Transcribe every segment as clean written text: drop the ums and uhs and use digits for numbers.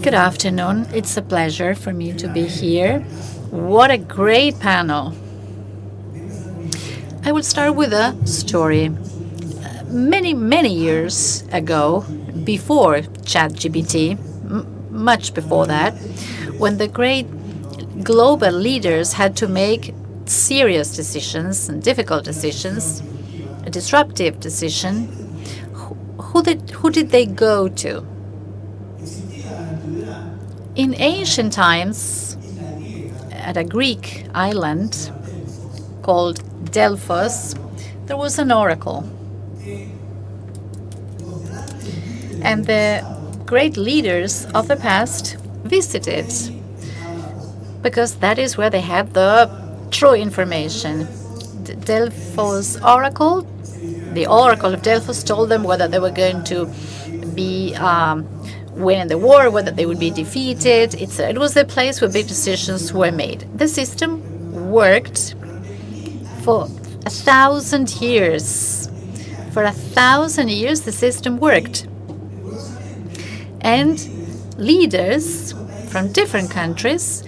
Good afternoon. It's a pleasure for me to be here. What a great panel. I will start with a story. Many years ago, before ChatGPT, much before that, when the great global leaders had to make serious decisions and difficult decisions, a disruptive decision, who did they go to? In ancient times, at a Greek island called Delphos, there was an oracle. And the great leaders of the past visited, because that is where they had the true information. The Delphos oracle, the oracle of Delphos told them whether they were going to be win the war, whether they would be defeated. It was the place where big decisions were made. The system worked for 1,000 years. For 1,000 years, the system worked. And leaders from different countries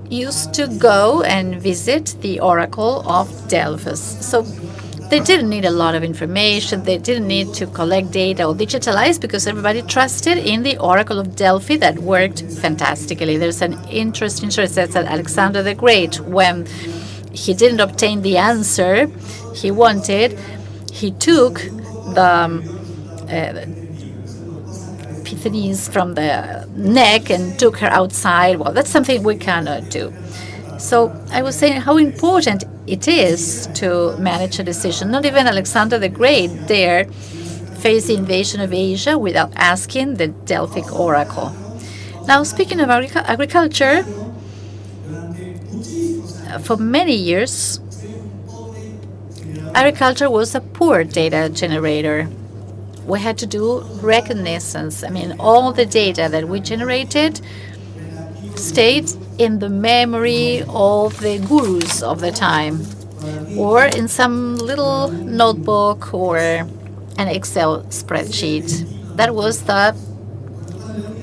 used to go and visit the oracle of Delphos. So they didn't need a lot of information. They didn't need to collect data or digitalize, because everybody trusted in the oracle of Delphi that worked fantastically. There's an interesting story that Alexander the Great, when he didn't obtain the answer he wanted, he took the Pythonese from the neck and took her outside. Well, that's something we cannot do. So I was saying how important it is to manage a decision. Not even Alexander the Great dared face the invasion of Asia without asking the Delphic oracle. Now, speaking of agriculture, for many years, agriculture was a poor data generator. We had to do reconnaissance. I mean, all the data that we generated stayed in the memory of the gurus of the time, or in some little notebook or an Excel spreadsheet. That was the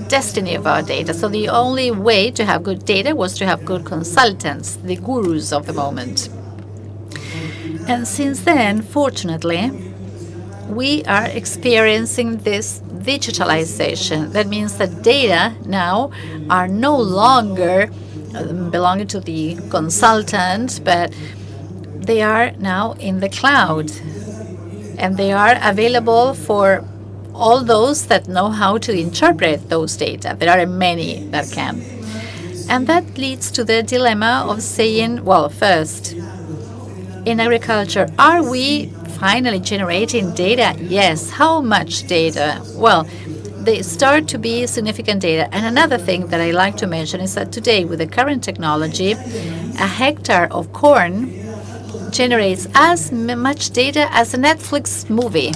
destiny of our data. So the only way to have good data was to have good consultants, the gurus of the moment. And since then, fortunately, we are experiencing this digitalization. That means that data now are no longer belonging to the consultant, but they are now in the cloud. And they are available for all those that know how to interpret those data. There are many that can. And that leads to the dilemma of saying, well, first, in agriculture, are we finally generating data? Yes. How much data? Well, they start to be significant data. And another thing that I like to mention is that today, with the current technology, a hectare of corn generates as much data as a Netflix movie.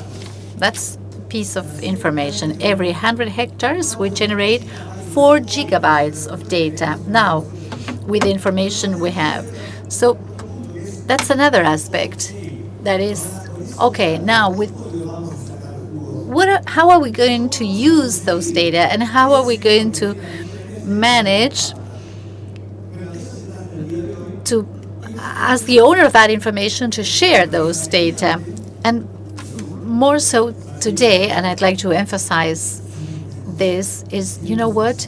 That's a piece of information. Every 100 hectares, we generate 4 gigabytes of data now with the information we have. So that's another aspect that is, okay, now how are we going to use those data, and how are we going to manage to, as the owner of that information, to share those data? And more so today, and I'd like to emphasize this, is, you know what?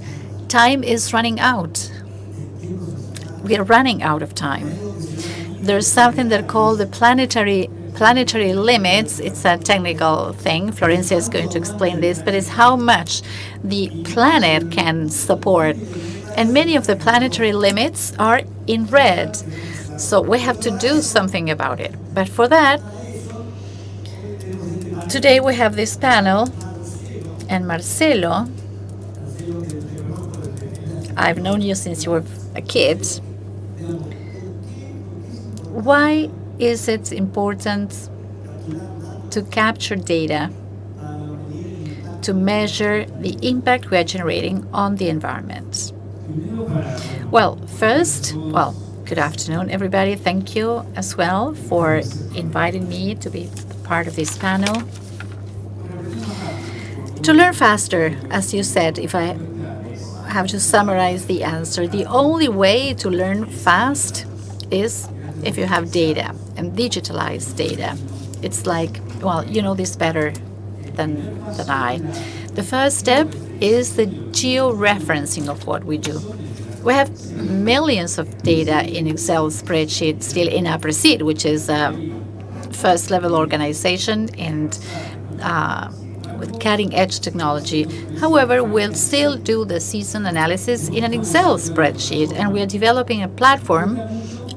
Time is running out. We are running out of time. There's something that called the planetary limits. It's a technical thing. Florencia is going to explain this, but it's how much the planet can support. And many of the planetary limits are in red. So we have to do something about it. But for that, today we have this panel, and Marcelo, I've known you since you were a kid. Why is it important to capture data to measure the impact we are generating on the environment? Well, first, good afternoon, everybody. Thank you as well for inviting me to be part of this panel. To learn faster, as you said, if I have to summarize the answer. The only way to learn fast is if you have data and digitalized data. It's like, well, you know this better than I. The first step is the georeferencing of what we do. We have millions of data in Excel spreadsheet still in Aapresid, which is a first level organization and with cutting edge technology. However, we'll still do the season analysis in an Excel spreadsheet, and we are developing a platform,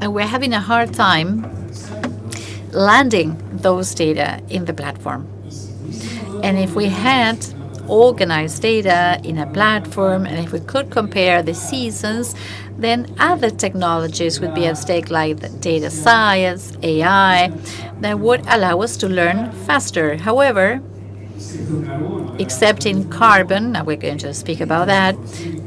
and we're having a hard time landing those data in the platform. And if we had organized data in a platform, and if we could compare the seasons, then other technologies would be at stake, like the data science, AI, that would allow us to learn faster. However, except in carbon, now we're going to speak about that,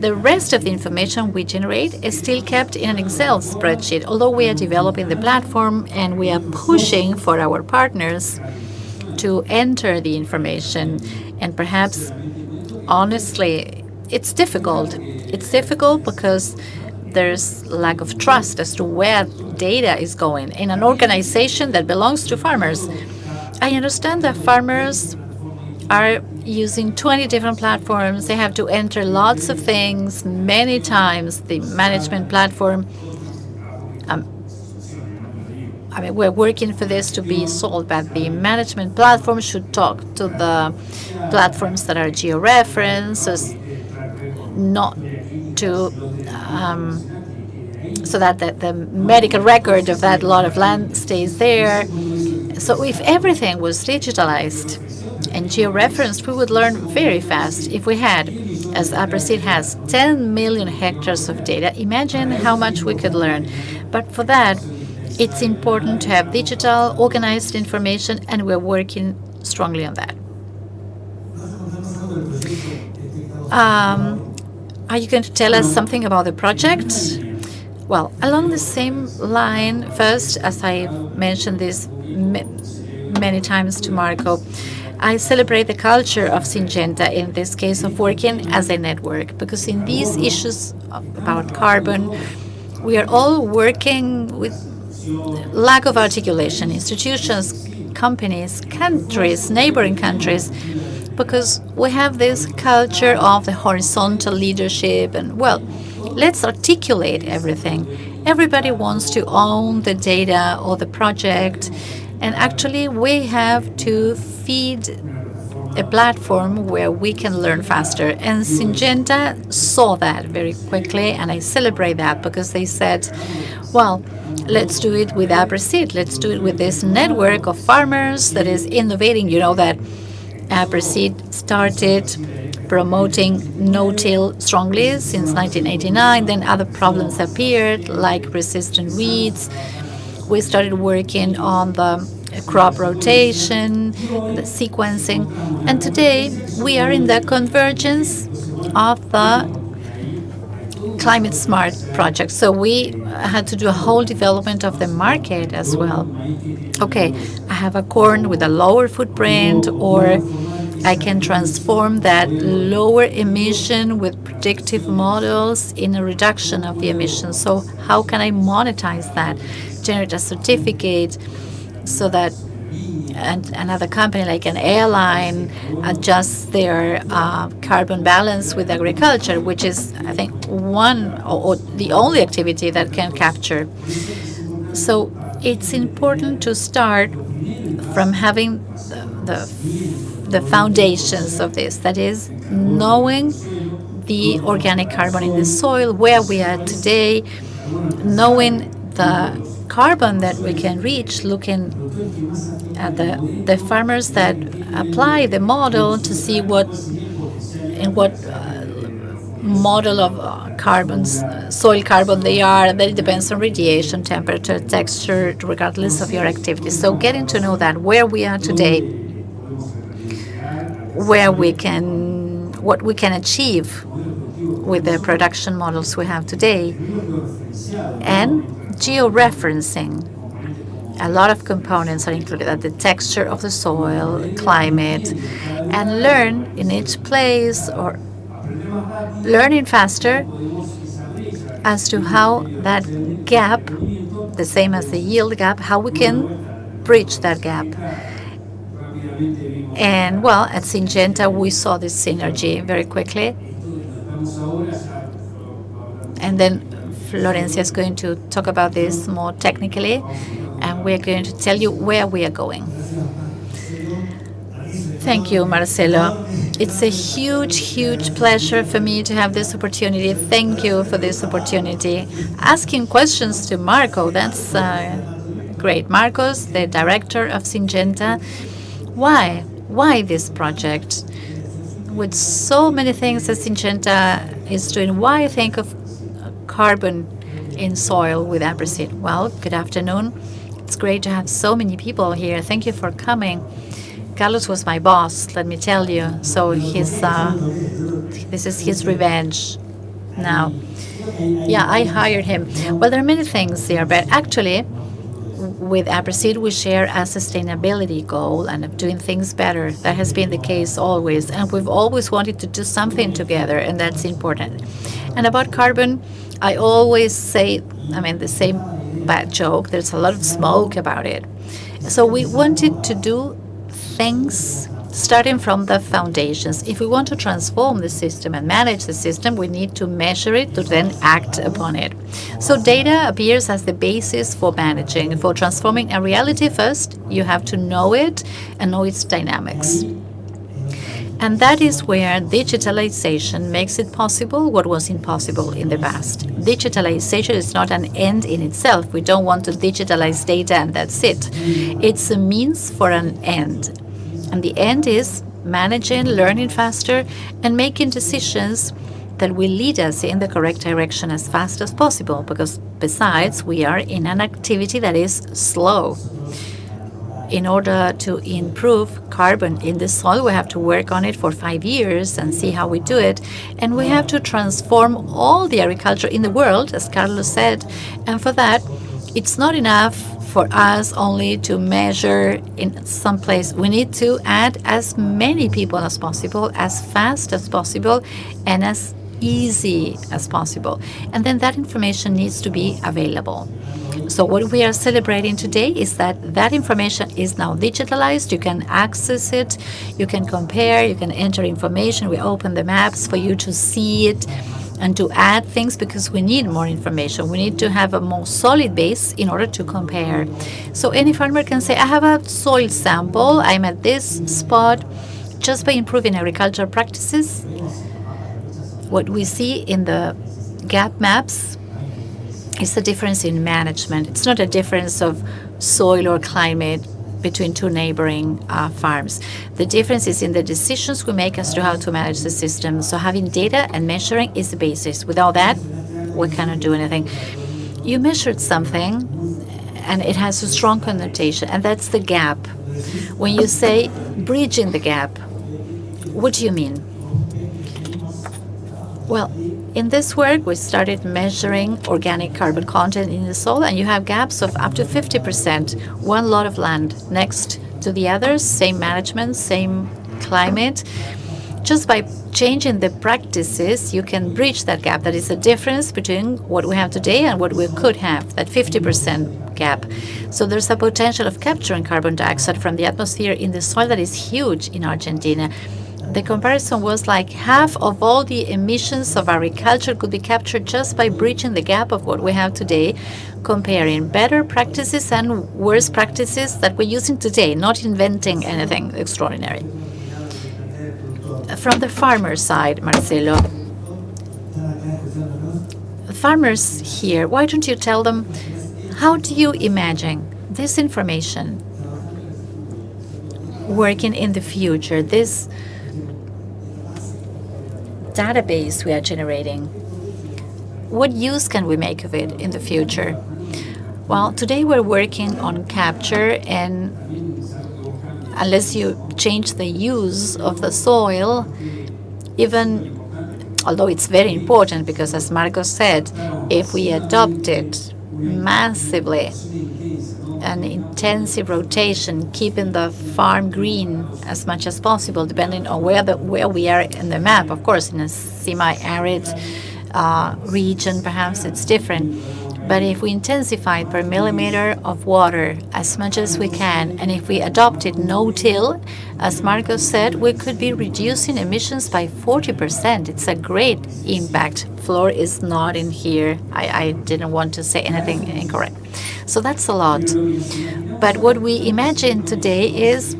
the rest of the information we generate is still kept in an Excel spreadsheet, although we are developing the platform and we are pushing for our partners to enter the information. And perhaps, honestly, it's difficult. It's difficult because there's lack of trust as to where data is going in an organization that belongs to farmers. I understand that farmers are using 20 different platforms. They have to enter lots of things many times. The management platform, we're working for this to be solved, but the management platform should talk to the platforms that are georeferenced, not to so that the medical record of that lot of land stays there. So if everything was digitalized and georeferenced, we would learn very fast. If we had, as Aapresid has, 10 million hectares of data, imagine how much we could learn. But for that, it's important to have digital, organized information, and we're working strongly on that. Are you going to tell us something about the project? Well, along the same line, first, as I mentioned this many times to Marco, I celebrate the culture of Syngenta, in this case of working as a network, because in these issues about carbon, we are all working with lack of articulation, institutions, companies, countries, neighboring countries, because we have this culture of the horizontal leadership and, well, let's articulate everything. Everybody wants to own the data or the project, and actually we have to feed a platform where we can learn faster. And Syngenta saw that very quickly, and I celebrate that because they said, well, let's do it with Aapresid. Let's do it with this network of farmers that is innovating. You know that Aapresid started promoting no-till strongly since 1989. Then other problems appeared, like resistant weeds. We started working on the crop rotation, the sequencing, and today we are in the convergence of the climate smart project. So we had to do a whole development of the market as well. Okay, I have a corn with a lower footprint, or I can transform that lower emission with predictive models in a reduction of the emissions. So how can I monetize that? Generate a certificate so that another company like an airline adjusts their carbon balance with agriculture, which is, I think, one or the only activity that can capture. So it's important to start from having the foundations of this, that is, knowing the organic carbon in the soil, where we are today, knowing the carbon that we can reach, looking at the farmers that apply the model to see what model of soil carbon they are, and then it depends on radiation, temperature, texture, regardless of your activity. So getting to know that, where we are today, what we can achieve with the production models we have today, and georeferencing. A lot of components are included, at the texture of the soil, climate, and learn in each place or learning faster as to how that gap, the same as the yield gap, how we can bridge that gap. And well, at Syngenta, we saw this synergy very quickly. And then Florencia is going to talk about this more technically, and we're going to tell you where we are going. Thank you, Marcelo. It's a huge, huge pleasure for me to have this opportunity. Thank you for this opportunity. Asking questions to Marco, that's great. Marcos, the director of Syngenta. Why? Why this project? With so many things that Syngenta is doing, why think of carbon in soil with Aapresid? Well, good afternoon. It's great to have so many people here. Thank you for coming. Carlos was my boss, let me tell you. So this is his revenge now. Yeah, I hired him. Well, there are many things there, but actually, with Aapresid, we share a sustainability goal and of doing things better. That has been the case always, and we've always wanted to do something together, and that's important. And about carbon, I always say, the same bad joke, there's a lot of smoke about it. So we wanted to do things starting from the foundations. If we want to transform the system and manage the system, we need to measure it to then act upon it. So data appears as the basis for managing. For transforming a reality first, you have to know it and know its dynamics. And that is where digitalization makes it possible what was impossible in the past. Digitalization is not an end in itself. We don't want to digitalize data and that's it. It's a means for an end. And the end is managing, learning faster, and making decisions that will lead us in the correct direction as fast as possible, because besides, we are in an activity that is slow. In order to improve carbon in the soil, we have to work on it for 5 years and see how we do it. And we have to transform all the agriculture in the world, as Carlos said. And for that, it's not enough for us only to measure in some place. We need to add as many people as possible, as fast as possible, and as easy as possible. And then that information needs to be available. So what we are celebrating today is that that information is now digitalized. You can access it, you can compare, you can enter information. We open the maps for you to see it and to add things, because we need more information. We need to have a more solid base in order to compare. So any farmer can say, I have a soil sample, I'm at this spot. Just by improving agricultural practices, what we see in the gap maps is the difference in management. It's not a difference of soil or climate between two neighboring farms. The difference is in the decisions we make as to how to manage the system. So having data and measuring is the basis. Without that, we cannot do anything. You measured something, and it has a strong connotation, and that's the gap. When you say bridging the gap, what do you mean? Well, in this work, we started measuring organic carbon content in the soil, and you have gaps of up to 50%. One lot of land next to the others, same management, same climate. Just by changing the practices, you can bridge that gap. That is the difference between what we have today and what we could have, that 50% gap. So there's a potential of capturing carbon dioxide from the atmosphere in the soil that is huge in Argentina. The comparison was like half of all the emissions of agriculture could be captured just by bridging the gap of what we have today, comparing better practices and worse practices that we're using today, not inventing anything extraordinary. From the farmer side, Marcelo, farmers here, why don't you tell them, how do you imagine this information working in the future, this database we are generating? What use can we make of it in the future? Well, today we're working on capture, and unless you change the use of the soil, even although it's very important, because as Marco said, if we adopt it massively and intensive rotation, keeping the farm green as much as possible, depending on where we are in the map. Of course, in a semi-arid region, perhaps it's different. But if we intensify per millimeter of water as much as we can, and if we adopted no-till, as Marcos said, we could be reducing emissions by 40%. It's a great impact. Flor is not in here. I didn't want to say anything incorrect. So that's a lot. But what we imagine today is,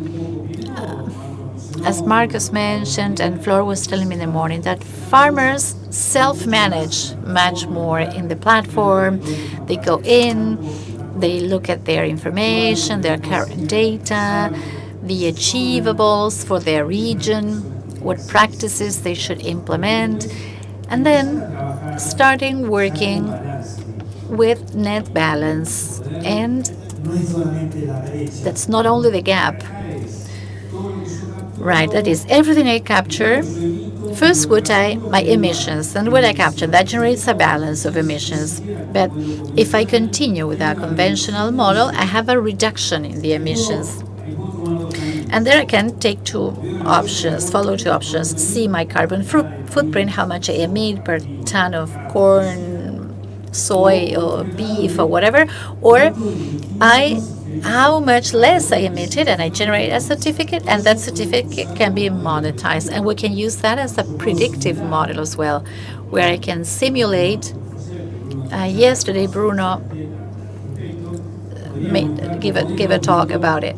as Marcos mentioned and Flor was telling me in the morning, that farmers self-manage much more in the platform. They go in, they look at their information, their current data, the achievables for their region, what practices they should implement, and then starting working with net balance. And that's not only the gap. Right, that is everything I capture. First, my emissions, and what I capture, that generates a balance of emissions. But if I continue with a conventional model, I have a reduction in the emissions. And there I can take follow two options. See my carbon footprint, how much I emit per ton of corn, soy, or beef, or whatever, or how much less I emitted, and I generate a certificate, and that certificate can be monetized. And we can use that as a predictive model as well, where I can simulate. Yesterday, Bruno gave a talk about it.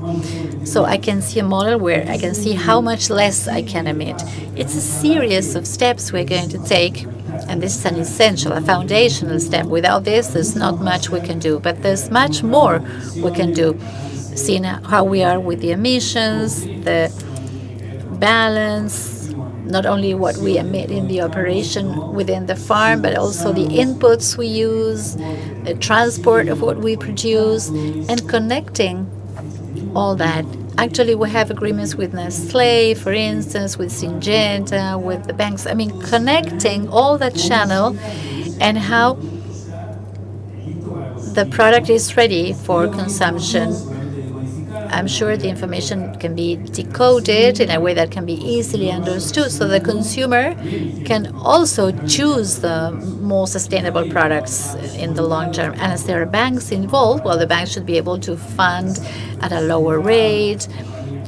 So I can see a model where I can see how much less I can emit. It's a series of steps we're going to take, and this is an essential, a foundational step. Without this, there's not much we can do, but there's much more we can do. Seeing how we are with the emissions, the balance, not only what we emit in the operation within the farm, but also the inputs we use, the transport of what we produce, and connecting all that. Actually, we have agreements with Nestlé, for instance, with Syngenta, with the banks. I mean, connecting all that channel and how the product is ready for consumption. I'm sure the information can be decoded in a way that can be easily understood, so the consumer can also choose the more sustainable products in the long term. And as there are banks involved, well, the banks should be able to fund at a lower rate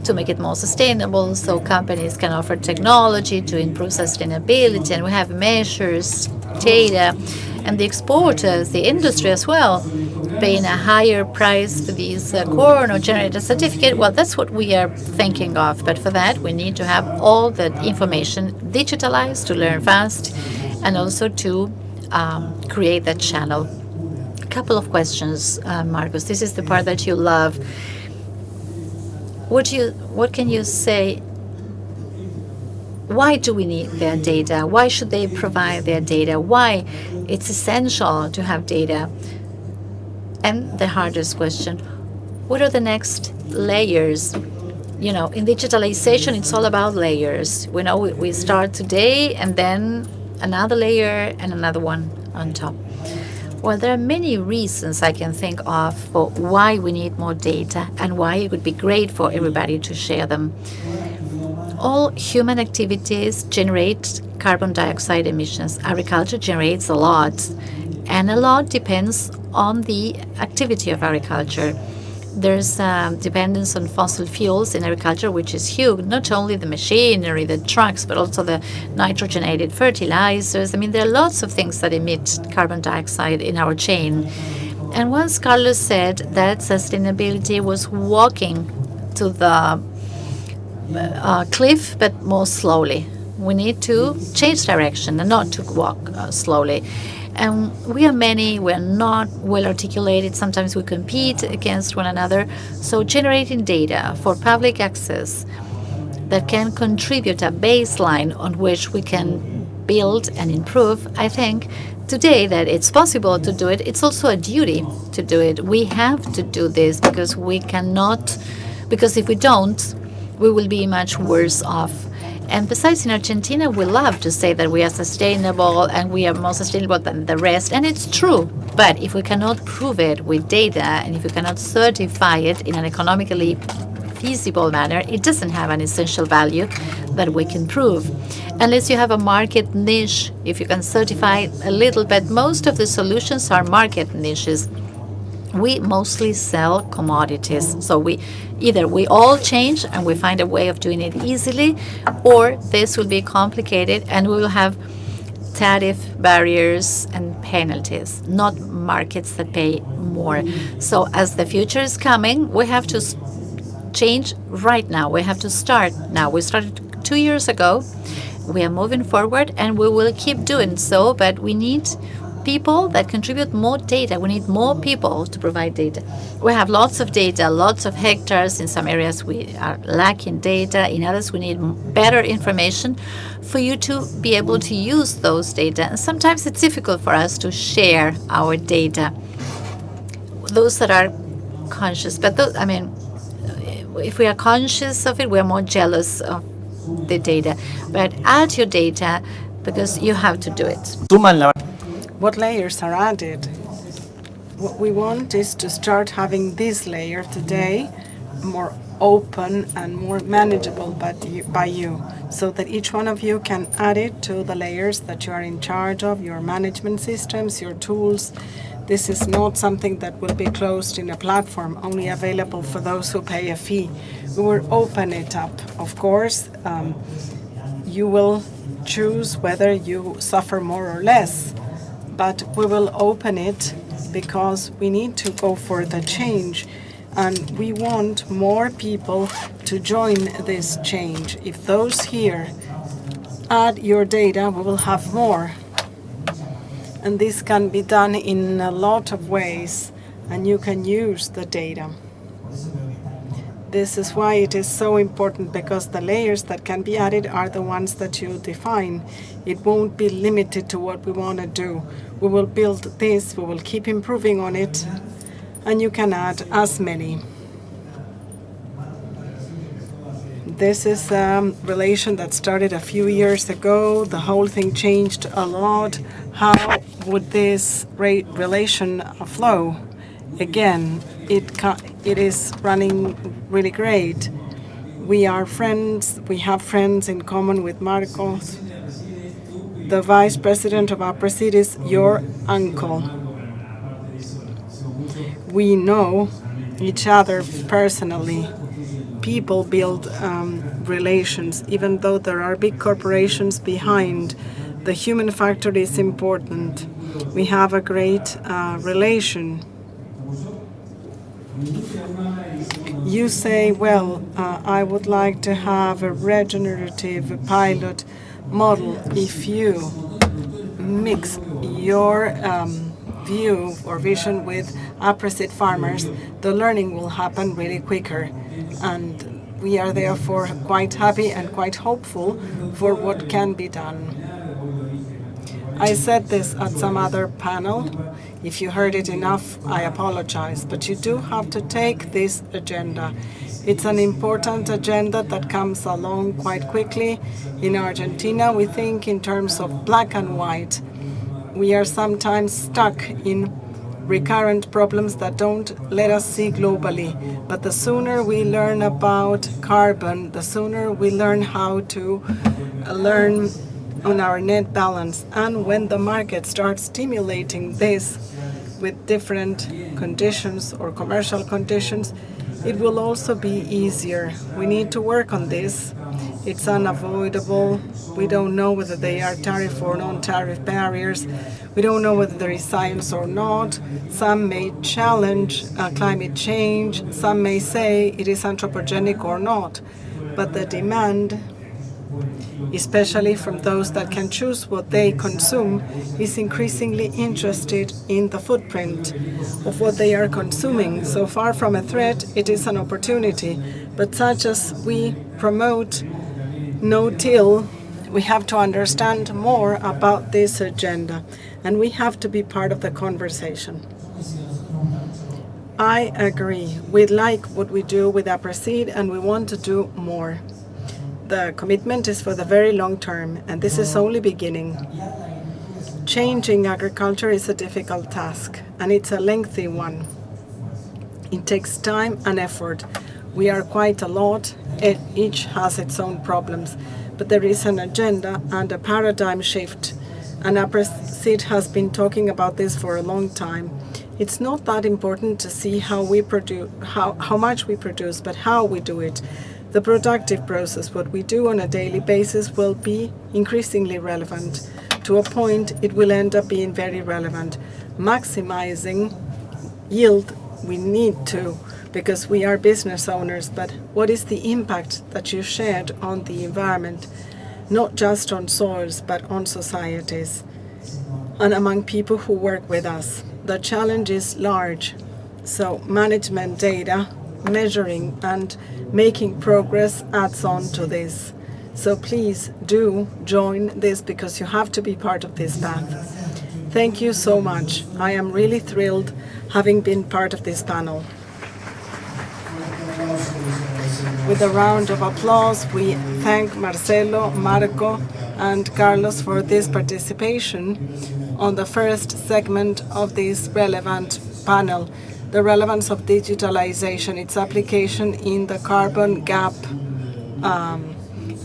to make it more sustainable, so companies can offer technology to improve sustainability. And we have measures, data, and the exporters, the industry as well, paying a higher price for these corn or generate a certificate. Well, that's what we are thinking of. But for that, we need to have all the information digitalized to learn fast, and also to create that channel. A couple of questions, Marcos. This is the part that you love. What can you say? Why do we need their data? Why should they provide their data? Why it's essential to have data? And the hardest question, what are the next layers? You know, in digitalization, it's all about layers. We know we start today, and then another layer and another one on top. Well, there are many reasons I can think of for why we need more data and why it would be great for everybody to share them. All human activities generate carbon dioxide emissions. Agriculture generates a lot, and a lot depends on the activity of agriculture. There's dependence on fossil fuels in agriculture, which is huge, not only the machinery, the trucks, but also the nitrogenated fertilizers. I mean, there are lots of things that emit carbon dioxide in our chain. And once Carlos said that sustainability was walking to the cliff, but more slowly. We need to change direction and not to walk slowly. And we are many, we're not well articulated. Sometimes we compete against one another. So generating data for public access that can contribute a baseline on which we can build and improve, I think today that it's possible to do it. It's also a duty to do it. We have to do this because we cannot, because if we don't, we will be much worse off. And besides, in Argentina, we love to say that we are sustainable and we are more sustainable than the rest. And it's true. But if we cannot prove it with data and if we cannot certify it in an economically feasible manner, it doesn't have an essential value that we can prove. Unless you have a market niche, if you can certify a little bit, most of the solutions are market niches. We mostly sell commodities. So we all change and we find a way of doing it easily, or this will be complicated and we will have tariff barriers and penalties, not markets that pay more. So as the future is coming, we have to change right now. We have to start now. We started 2 years ago. We are moving forward and we will keep doing so, but we need people that contribute more data. We need more people to provide data. We have lots of data, lots of hectares. In some areas we are lacking data. In others we need better information for you to be able to use those data. And sometimes it's difficult for us to share our data. Those that are conscious, but those, I mean, if we are conscious of it, we are more jealous of the data. But add your data because you have to do it. What layers are added? What we want is to start having this layer today more open and more manageable by you, so that each one of you can add it to the layers that you are in charge of, your management systems, your tools. This is not something that will be closed in a platform, only available for those who pay a fee. We will open it up. Of course, you will choose whether you suffer more or less, but we will open it because we need to go for the change, and we want more people to join this change. If those here add your data, we will have more. And this can be done in a lot of ways, and you can use the data. This is why it is so important, because the layers that can be added are the ones that you define. It won't be limited to what we want to do. We will build this, we will keep improving on it, and you can add as many. This is a relation that started a few years ago. The whole thing changed a lot. How would this relation flow? Again, it is running really great. We are friends. We have friends in common with Marcos. The vice president of Aapresid is your uncle. We know each other personally. People build relations, even though there are big corporations behind. The human factor is important. We have a great relation. You say, well, I would like to have a regenerative pilot model. If you mix your view or vision with Aapresid farmers, the learning will happen really quicker. And we are therefore quite happy and quite hopeful for what can be done. I said this at some other panel. If you heard it enough, I apologize. But you do have to take this agenda. It's an important agenda that comes along quite quickly. In Argentina, we think in terms of black and white. We are sometimes stuck in recurrent problems that don't let us see globally. But the sooner we learn about carbon, the sooner we learn how to learn on our net balance. And when the market starts stimulating this with different conditions or commercial conditions, it will also be easier. We need to work on this. It's unavoidable. We don't know whether they are tariff or non-tariff barriers. We don't know whether there is science or not. Some may challenge climate change. Some may say it is anthropogenic or not. But the demand, especially from those that can choose what they consume, is increasingly interested in the footprint of what they are consuming. So far from a threat, it is an opportunity. But such as we promote no-till, we have to understand more about this agenda, and we have to be part of the conversation. I agree. We like what we do with Aapresid, and we want to do more. The commitment is for the very long term, and this is only beginning. Changing agriculture is a difficult task, and it's a lengthy one. It takes time and effort. We are quite a lot. Each has its own problems, but there is an agenda and a paradigm shift. And Aapresid has been talking about this for a long time. It's not that important to see how much we produce, but how we do it. The productive process, what we do on a daily basis, will be increasingly relevant. To a point, it will end up being very relevant. Maximizing yield, we need to, because we are business owners, but what is the impact that you shared on the environment, not just on soils, but on societies and among people who work with us? The challenge is large, so management data, measuring and making progress adds on to this. So please do join this, because you have to be part of this path. Thank you so much. I am really thrilled having been part of this panel. With a round of applause, we thank Marcelo, Marco, and Carlos for this participation on the first segment of this relevant panel, the relevance of digitalization, its application in the carbon gap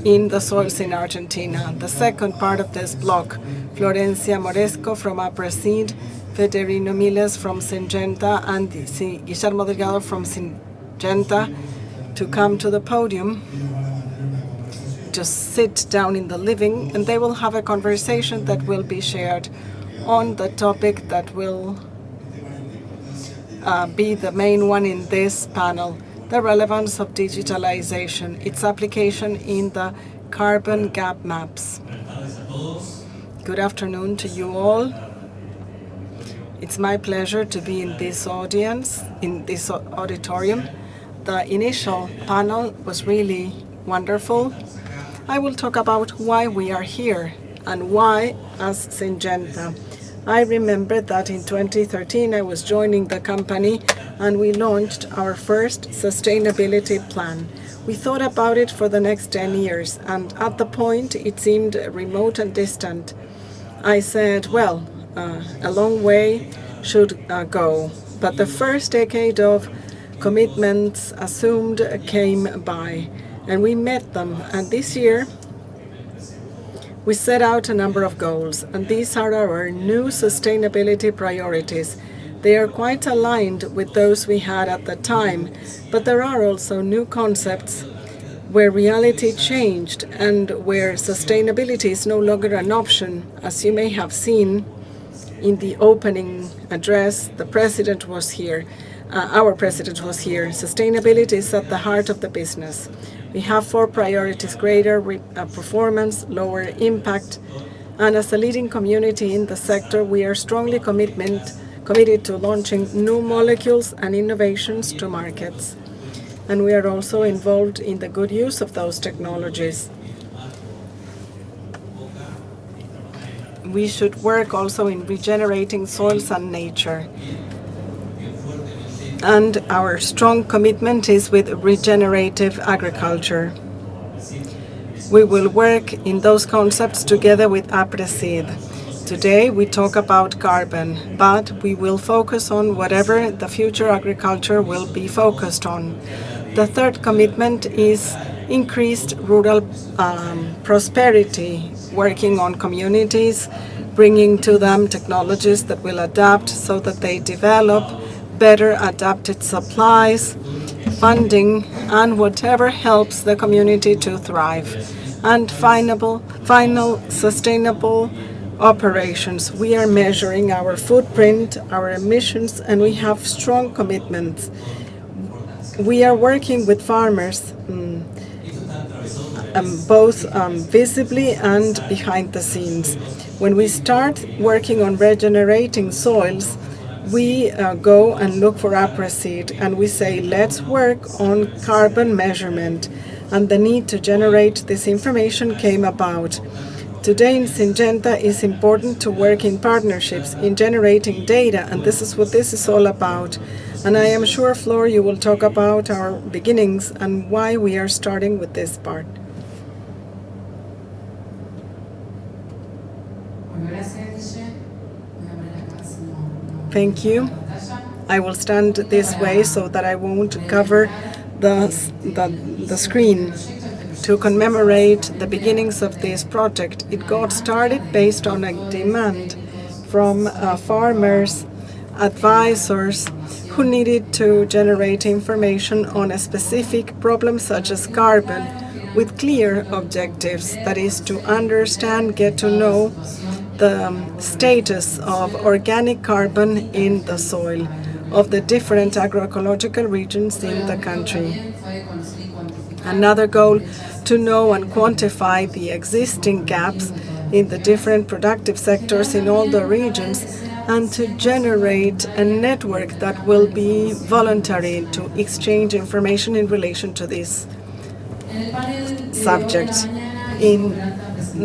in the soils in Argentina. The second part of this block, Florencia Moresco from Aapresid, Federico Miles from Syngenta, and Guillermo Delgado from Syngenta to come to the podium, just sit down in the living, and they will have a conversation that will be shared on the topic that will be the main one in this panel, the relevance of digitalization, its application in the carbon gap maps. Good afternoon to you all. It's my pleasure to be in this audience, in this auditorium. The initial panel was really wonderful. I will talk about why we are here and why as Syngenta. I remember that in 2013 I was joining the company and we launched our first sustainability plan. We thought about it for the next 10 years, and at the point it seemed remote and distant. I said, well, a long way should go. But the first decade of commitments assumed came by, and we met them. And this year we set out a number of goals, and these are our new sustainability priorities. They are quite aligned with those we had at the time, but there are also new concepts where reality changed and where sustainability is no longer an option. As you may have seen in the opening address, the president was here. Our president was here. Sustainability is at the heart of the business. We have 4 priorities: greater performance, lower impact, and as a leading community in the sector, we are strongly committed to launching new molecules and innovations to markets. And we are also involved in the good use of those technologies. We should work also in regenerating soils and nature. And our strong commitment is with regenerative agriculture. We will work in those concepts together with Aapresid. Today we talk about carbon, but we will focus on whatever the future agriculture will be focused on. The third commitment is increased rural prosperity, working on communities, bringing to them technologies that will adapt so that they develop better adapted supplies, funding, and whatever helps the community to thrive. And final sustainable operations. We are measuring our footprint, our emissions, and we have strong commitments. We are working with farmers, both visibly and behind the scenes. When we start working on regenerating soils, we go and look for Aapresid, and we say, let's work on carbon measurement. And the need to generate this information came about. Today in Syngenta, it's important to work in partnerships, in generating data, and this is what this is all about. And I am sure, Flor, you will talk about our beginnings and why we are starting with this part. Thank you. I will stand this way so that I won't cover the screen. To commemorate the beginnings of this project, it got started based on a demand from farmers, advisors who needed to generate information on a specific problem such as carbon with clear objectives, that is to understand, get to know the status of organic carbon in the soil of the different agroecological regions in the country. Another goal, to know and quantify the existing gaps in the different productive sectors in all the regions, and to generate a network that will be voluntary to exchange information in relation to this subject. In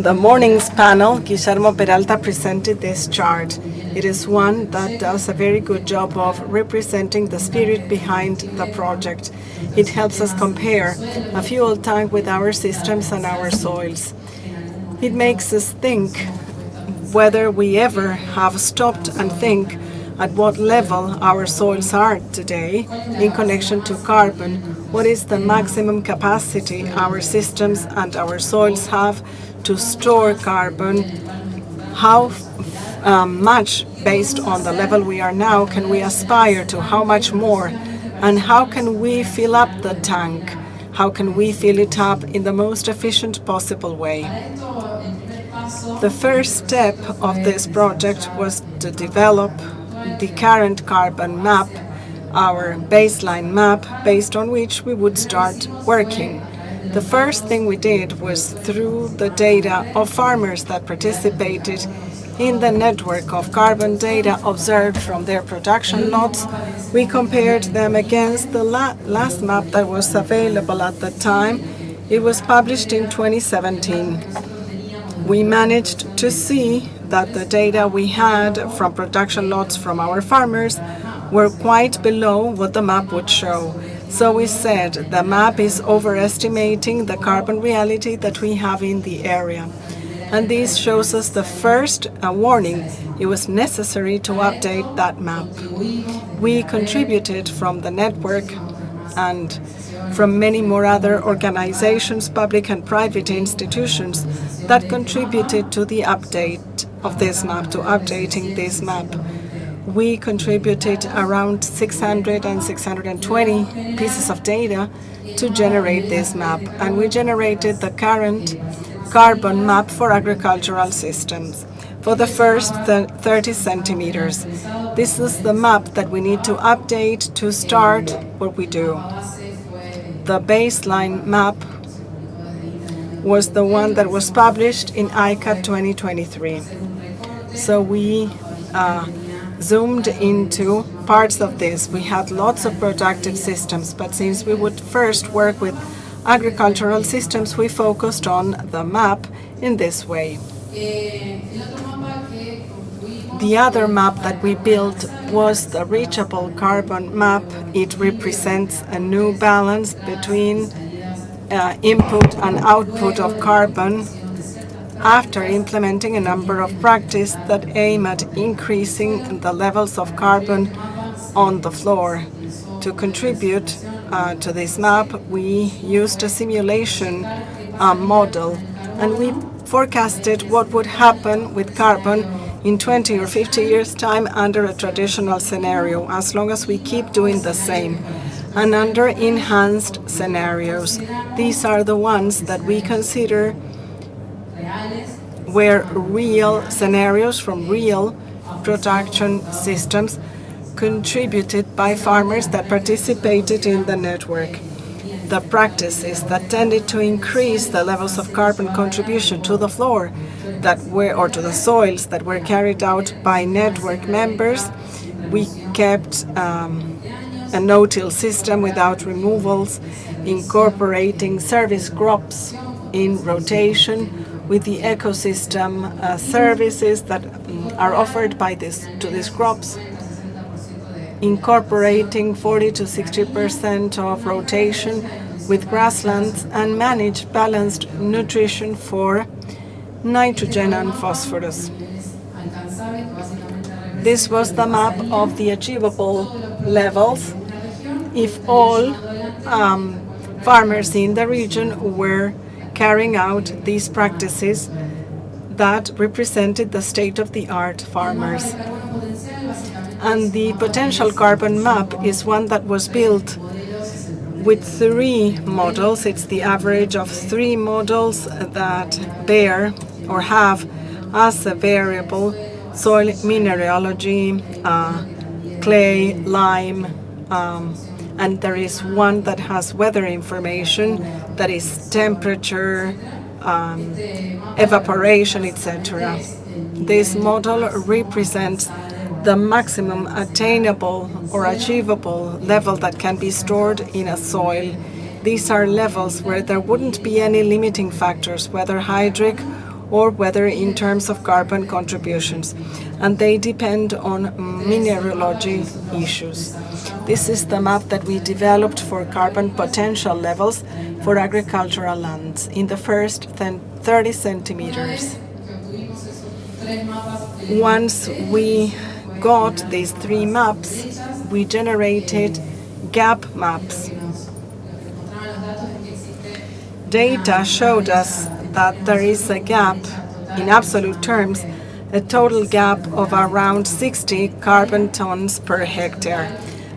the morning's panel, Guillermo Peralta presented this chart. It is one that does a very good job of representing the spirit behind the project. It helps us compare a fuel tank with our systems and our soils. It makes us think whether we ever have stopped and think at what level our soils are today in connection to carbon. What is the maximum capacity our systems and our soils have to store carbon? How much, based on the level we are now, can we aspire to? How much more? And how can we fill up the tank? How can we fill it up in the most efficient possible way? The first step of this project was to develop the current carbon map, our baseline map, based on which we would start working. The first thing we did was, through the data of farmers that participated in the network of carbon data observed from their production lots, we compared them against the last map that was available at the time. It was published in 2017. We managed to see that the data we had from production lots from our farmers were quite below what the map would show. So we said the map is overestimating the carbon reality that we have in the area. And this shows us the first warning. It was necessary to update that map. We contributed from the network and from many more other organizations, public and private institutions, that contributed to the update of this map, to updating this map. We contributed around 600 and 620 pieces of data to generate this map, and we generated the current carbon map for agricultural systems for the first 30 centimeters. This is the map that we need to update to start what we do. The baseline map was the one that was published in ICAT 2023. So we zoomed into parts of this. We had lots of productive systems, but since we would first work with agricultural systems, we focused on the map in this way. The other map that we built was the reachable carbon map. It represents a new balance between input and output of carbon after implementing a number of practices that aim at increasing the levels of carbon on the floor. To contribute to this map, we used a simulation model, and we forecasted what would happen with carbon in 20 or 50 years' time under a traditional scenario, as long as we keep doing the same, and under enhanced scenarios. These are the ones that we consider were real scenarios from real production systems contributed by farmers that participated in the network. The practices that tended to increase the levels of carbon contribution to the floor that were, or to the soils, that were carried out by network members. We kept a no-till system without removals, incorporating service crops in rotation with the ecosystem services that are offered by to these crops, incorporating 40 to 60% of rotation with grasslands, and manage balanced nutrition for nitrogen and phosphorus. This was the map of the achievable levels if all farmers in the region were carrying out these practices that represented the state-of-the-art farmers. And the potential carbon map is one that was built with 3 models. It's the average of 3 models that bear or have as a variable soil mineralogy, clay, lime, and there is one that has weather information, that is temperature, evaporation, etc. This model represents the maximum attainable or achievable level that can be stored in a soil. These are levels where there wouldn't be any limiting factors, whether hydric or whether in terms of carbon contributions, and they depend on mineralogy issues. This is the map that we developed for carbon potential levels for agricultural lands in the first 30 centimeters. Once we got these 3 maps, we generated gap maps. Data showed us that there is a gap, in absolute terms, a total gap of around 60 carbon tons per hectare.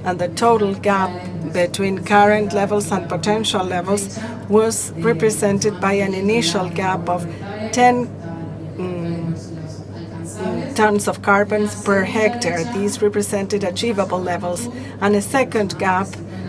And the total gap between current levels and potential levels was represented by an initial gap of 10 tons of carbon per hectare. These represented achievable levels, and a second gap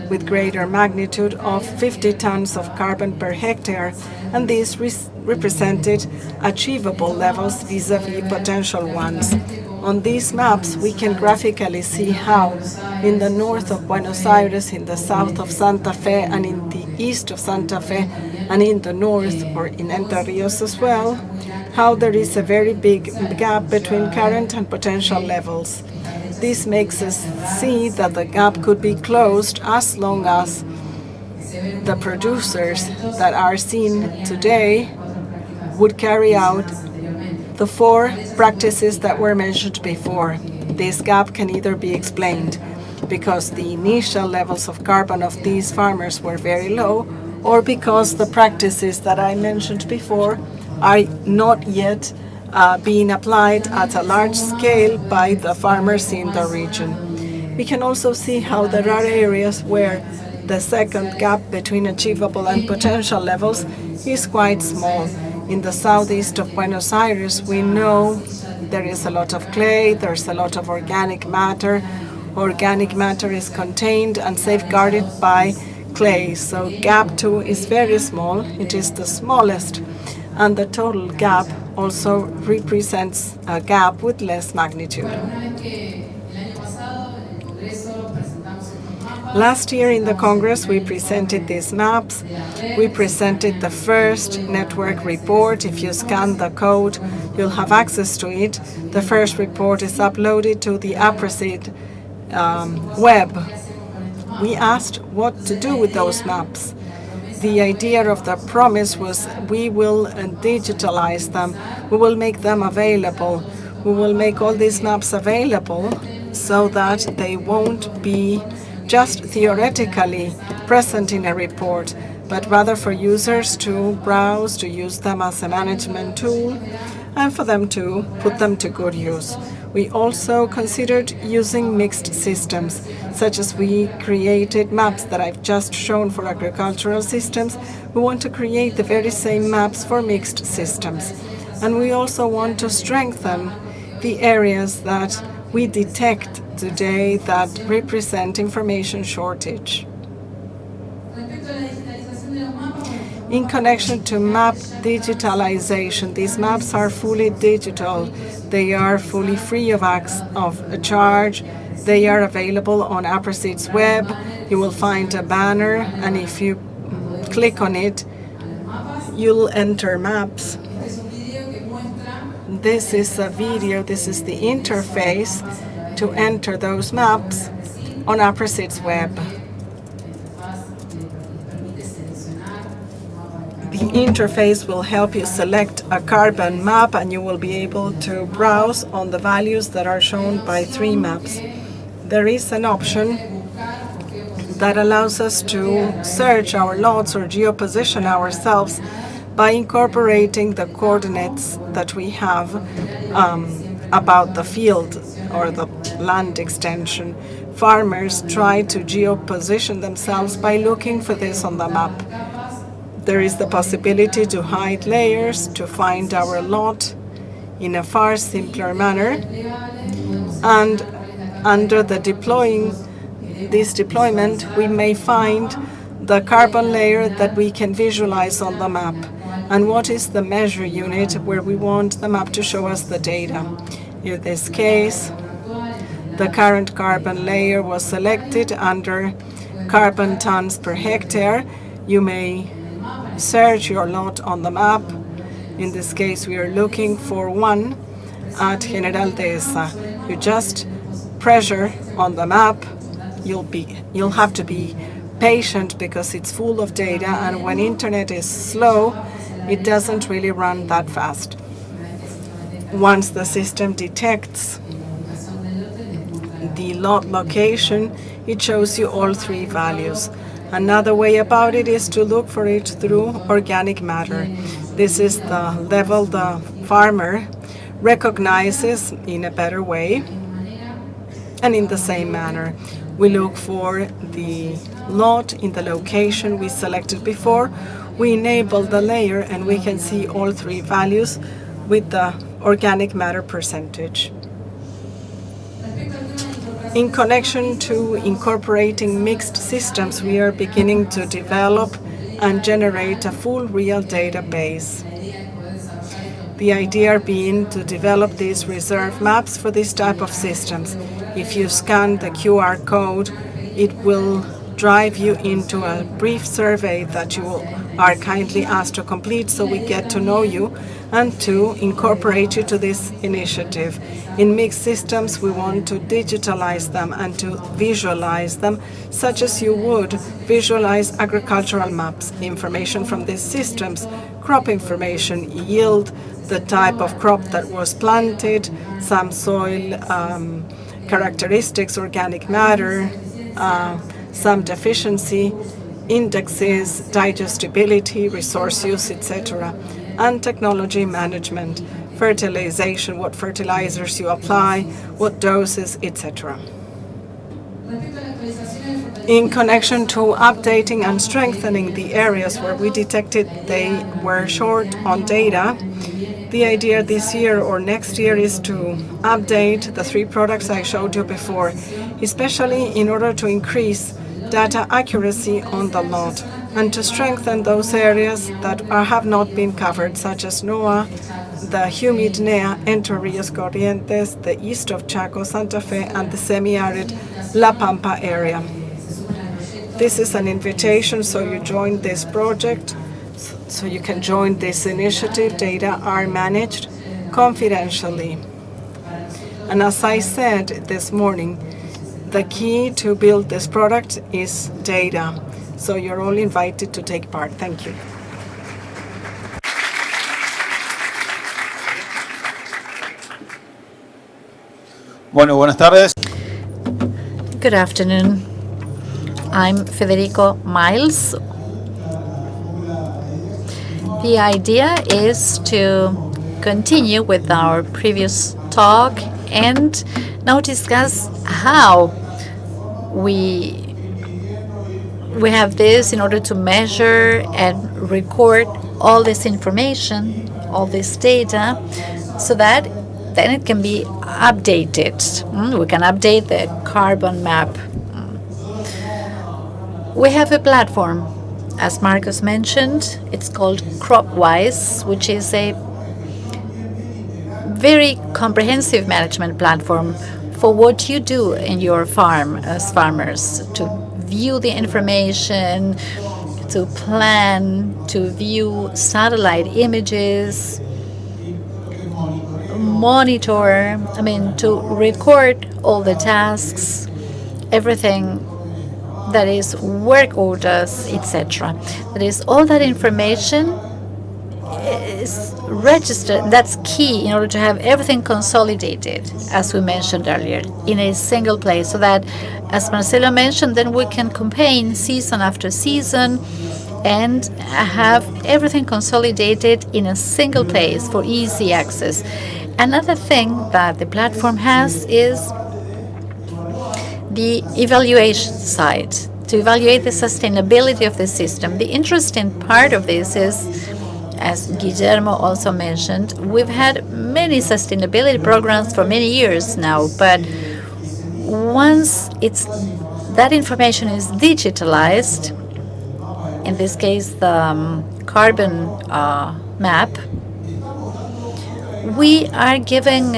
with greater magnitude of 50 tons of carbon per hectare, and these represented achievable levels vis-à-vis potential ones. On these maps, we can graphically see how in the north of Buenos Aires, in the south of Santa Fe, and in the east of Santa Fe, and in the north, or in Entre Rios as well, how there is a very big gap between current and potential levels. This makes us see that the gap could be closed as long as the producers that are seen today would carry out the 4 practices that were mentioned before. This gap can either be explained because the initial levels of carbon of these farmers were very low, or because the practices that I mentioned before are not yet being applied at a large scale by the farmers in the region. We can also see how there are areas where the second gap between achievable and potential levels is quite small. In the southeast of Buenos Aires, we know there is a lot of clay, there's a lot of organic matter. Organic matter is contained and safeguarded by clay, so gap 2 is very small. It is the smallest, and the total gap also represents a gap with less magnitude. Last year in the Congress, we presented these maps. We presented the first network report. If you scan the code, you'll have access to it. The first report is uploaded to the Aapresid web. We asked what to do with those maps. The idea of the promise was we will digitalize them. We will make them available. We will make all these maps available so that they won't be just theoretically present in a report, but rather for users to browse, to use them as a management tool, and for them to put them to good use. We also considered using mixed systems, such as we created maps that I've just shown for agricultural systems. We want to create the very same maps for mixed systems. And we also want to strengthen the areas that we detect today that represent information shortage. In connection to map digitalization, these maps are fully digital. They are fully free of a charge. They are available on Aapresid's web. You will find a banner, and if you click on it, you'll enter maps. This is a video, this is the interface to enter those maps on Aapresid's web. The interface will help you select a carbon map, and you will be able to browse on the values that are shown by 3 maps. There is an option that allows us to search our lots or geoposition ourselves by incorporating the coordinates that we have about the field or the land extension. Farmers try to geoposition themselves by looking for this on the map. There is the possibility to hide layers, to find our lot in a far simpler manner. And under the this deployment, we may find the carbon layer that we can visualize on the map, and what is the measure unit where we want the map to show us the data. In this case, the current carbon layer was selected under carbon tons per hectare. You may search your lot on the map. In this case, we are looking for 1 at General Dehesa. You just pressure on the map. You'll have to be patient because it's full of data, and when internet is slow, it doesn't really run that fast. Once the system detects the lot location, it shows you all 3 values. Another way about it is to look for it through organic matter. This is the level the farmer recognizes in a better way. And in the same manner, we look for the lot in the location we selected before. We enable the layer and we can see all 3 values with the organic matter percentage. In connection to incorporating mixed systems, we are beginning to develop and generate a full real database. The idea being to develop these reserve maps for this type of systems. If you scan the QR code, it will drive you into a brief survey that you are kindly asked to complete so we get to know you and to incorporate you to this initiative. In mixed systems, we want to digitalize them and to visualize them, such as you would visualize agricultural maps. Information from these systems, crop information, yield, the type of crop that was planted, some soil characteristics, organic matter, some deficiency, indexes, digestibility, resource use, etc., and technology management, fertilization, what fertilizers you apply, what doses, etc. In connection to updating and strengthening the areas where we detected they were short on data, the idea this year or next year is to update the 3 products I showed you before, especially in order to increase data accuracy on the lot and to strengthen those areas that have not been covered, such as NOA, the humid NEA, Entre Rios Corrientes, the east of Chaco, Santa Fe, and the semi-arid La Pampa area. This is an invitation, so you join this project, so you can join this initiative. Data are managed confidentially. And as I said this morning, the key to build this product is data. So you're all invited to take part. Thank you. Bueno, buenas tardes. Good afternoon. I'm Federico Miles. The idea is to continue with our previous talk and now discuss how we have this in order to measure and record all this information, all this data, so that then it can be updated. We can update the carbon map. We have a platform, as Marcos mentioned. It's called CropWise, which is a very comprehensive management platform for what you do in your farm as farmers, to view the information, to plan, to view satellite images, monitor, to record all the tasks, everything that is work orders, etc. That is, all that information register. That's key in order to have everything consolidated, as we mentioned earlier, in a single place, so that, as Marcelo mentioned, then we can campaign season after season and have everything consolidated in a single place for easy access. Another thing that the platform has is the evaluation side, to evaluate the sustainability of the system. The interesting part of this is, as Guillermo also mentioned, we've had many sustainability programs for many years now, but once that information is digitalized, in this case the carbon map, we are giving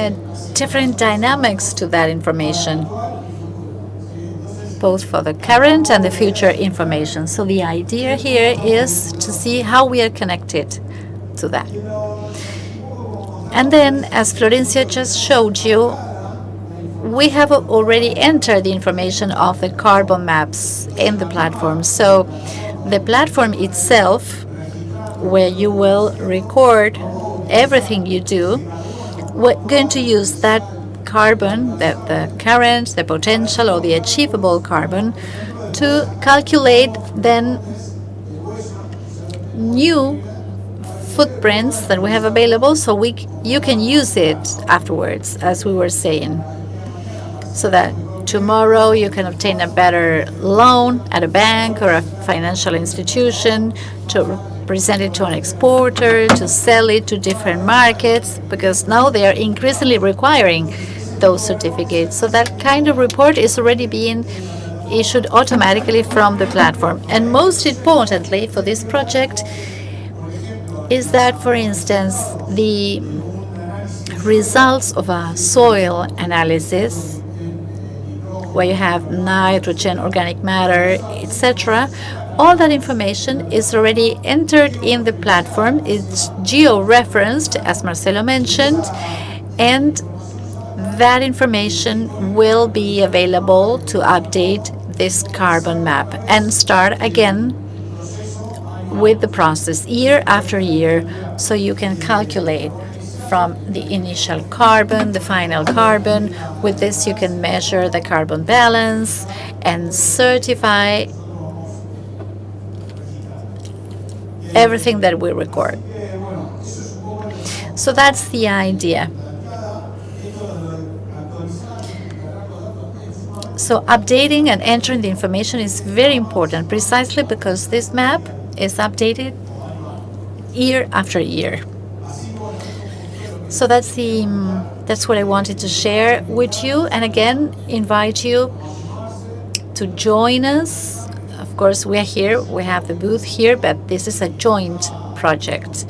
different dynamics to that information, both for the current and the future information. So the idea here is to see how we are connected to that. And then, as Florencia just showed you, we have already entered the information of the carbon maps in the platform. So the platform itself, where you will record everything you do, we're going to use that carbon, the current, the potential, or the achievable carbon, to calculate then new footprints that we have available, so you can use it afterwards, as we were saying, so that tomorrow you can obtain a better loan at a bank or a financial institution, to present it to an exporter, to sell it to different markets, because now they are increasingly requiring those certificates. So that kind of report is already being issued automatically from the platform. And most importantly for this project is that, for instance, the results of a soil analysis, where you have nitrogen, organic matter, etc., all that information is already entered in the platform. It's geo-referenced, as Marcelo mentioned, and that information will be available to update this carbon map and start again with the process year after year, so you can calculate from the initial carbon, the final carbon. With this, you can measure the carbon balance and certify everything that we record. So that's the idea. So updating and entering the information is very important, precisely because this map is updated year after year. So that's what I wanted to share with you, and again invite you to join us. Of course, we are here, we have the booth here, but this is a joint project,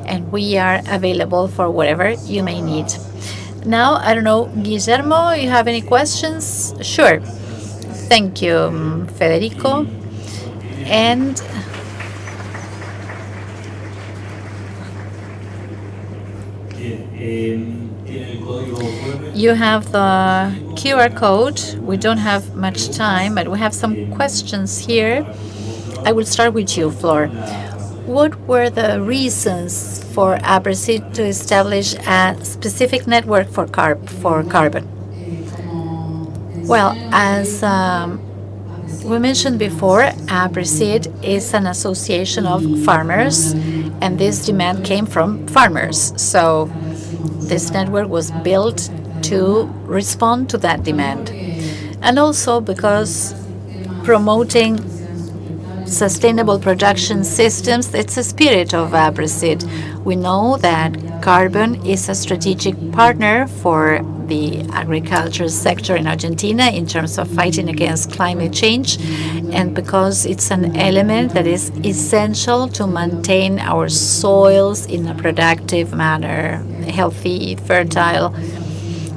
and we are available for whatever you may need. Now, I don't know, Guillermo, you have any questions? Sure. Thank you, Federico. And you have the QR code. We don't have much time, but we have some questions here. I will start with you, Flor. What were the reasons for Aapresid to establish a specific network for carbon? Well, as we mentioned before, Aapresid is an association of farmers, and this demand came from farmers. So this network was built to respond to that demand. And also because promoting sustainable production systems, it's a spirit of Aapresid. We know that carbon is a strategic partner for the agriculture sector in Argentina in terms of fighting against climate change, and because it's an element that is essential to maintain our soils in a productive manner, healthy, fertile.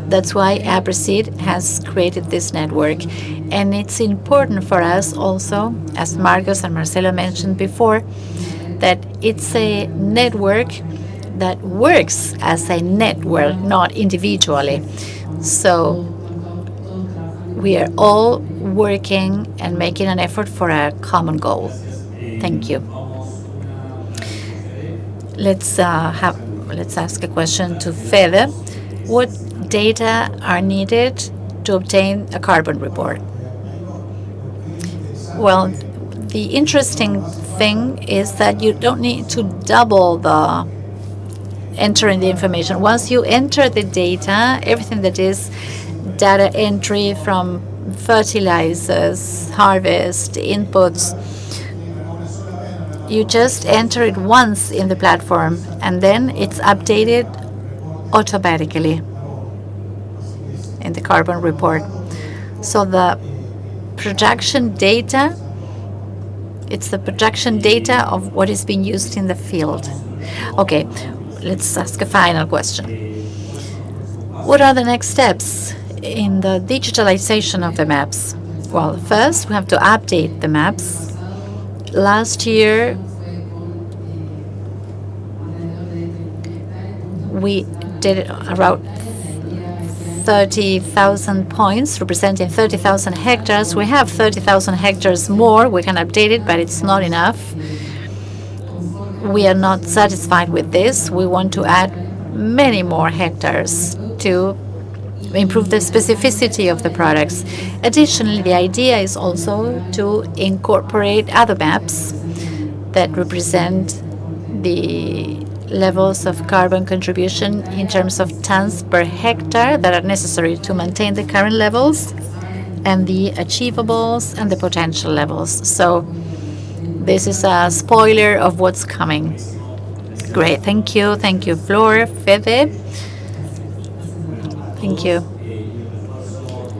That's why Aapresid has created this network. And it's important for us also, as Marcos and Marcelo mentioned before, that it's a network that works as a network, not individually. So we are all working and making an effort for a common goal. Thank you. Let's have let's ask a question to Fede. What data are needed to obtain a carbon report? Well, the interesting thing is that you don't need to double the entering the information. Once you enter the data, everything that is data entry from fertilizers, harvest, inputs, you just enter it once in the platform, and then it's updated automatically in the carbon report. So the production data, it's the production data of what is being used in the field. Okay, let's ask a final question. What are the next steps in the digitalization of the maps? Well, first we have to update the maps. Last year, we did around 30,000 points, representing 30,000 hectares. We have 30,000 hectares more. We can update it, but it's not enough. We are not satisfied with this. We want to add many more hectares to improve the specificity of the products. Additionally, the idea is also to incorporate other maps that represent the levels of carbon contribution in terms of tons per hectare that are necessary to maintain the current levels, and the achievables and the potential levels. So this is a spoiler of what's coming. Great, thank you. Thank you, Flor, Fede. Thank you.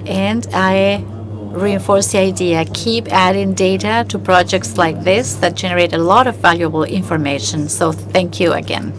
And I reinforce the idea, keep adding data to projects like this that generate a lot of valuable information. So thank you again.